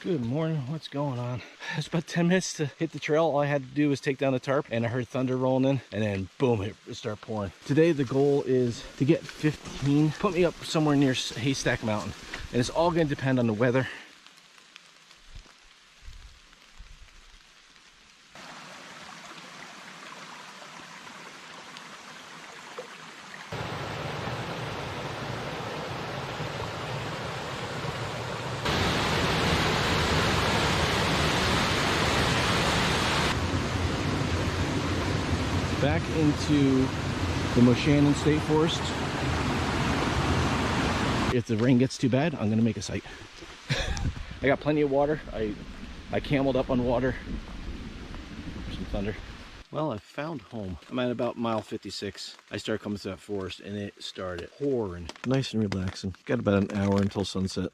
Good morning, what's going on? It's about 10 minutes to hit the trail. All I had to do was take down the tarp and I heard thunder rolling in and then boom, it started pouring. Today the goal is to get 15, put me up somewhere near Haystack Mountain. And it's all gonna depend on the weather. Back into the Moshannon State Forest. If the rain gets too bad, I'm gonna make a site. I got plenty of water. I cameled up on water. There's some thunder. Well, I found home. I'm at about mile 56. I started coming through that forest and it started pouring. Nice and relaxing. Got about an hour until sunset.